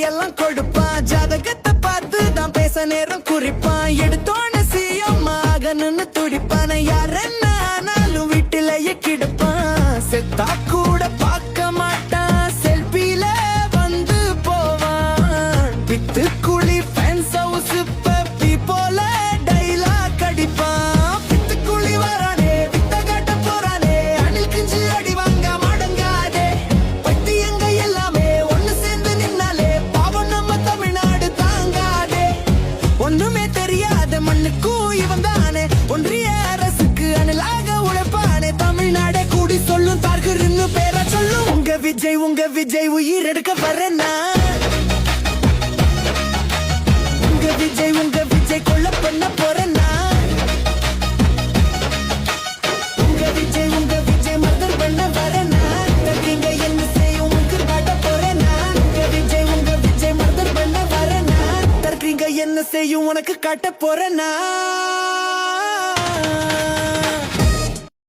எல்லாம் கொடுப்பான். ஜாதகத்தை பார்த்து தான் பேச நேரம் குறிப்பான். எடுத்தோன்னு சிஎம் ஆகணும்னு துடிப்பான். யார் என்ன ஆனாலும் வீட்டிலேயே கிடப்பான். செத்தா கூட பார்க்க மாட்டான். செல்பியில வந்து போவான். வித்து குழி ஃபேன்ஸ் ஹவுஸ் பப்பி போல டைலாக் அடிப்பான். வித்து குழி வரானே வித்த காட்ட போறானே. அணில் கிஞ்சி அடி வாங்க மடங்காதே. பைத்தியங்க எல்லாமே ஒண்ணு சேர்ந்து நின்னாலே பாவம் நம்ம தமிழ்நாடு தாங்காதே. ஒண்ணுமே தெரியாத மண்ணுக்கும் இவன் தானே ஒன்றிய அரசுக்கு அணிலாக உழைப்பானே. தமிழ்நாடே கூடி சொல்லும் தார்கருன்னு பேர சொல்லும். உங்க விஜய் உயிர் எடுக்க வரேன்னா. உங்க விஜய் கொல்ல பண்ண போறேன்னா. உங்க விஜய் மர்டர் பண்ண வரேன்னா. தர்க்கீங்க என்ன செய்யும் உங்க காட்ட போறேன்னா. உங்க விஜய் மர்டர் பண்ண வரேன்னா. தர்க்கீங்க என்ன செய்யும் உனக்கு காட்ட போறேன்னா.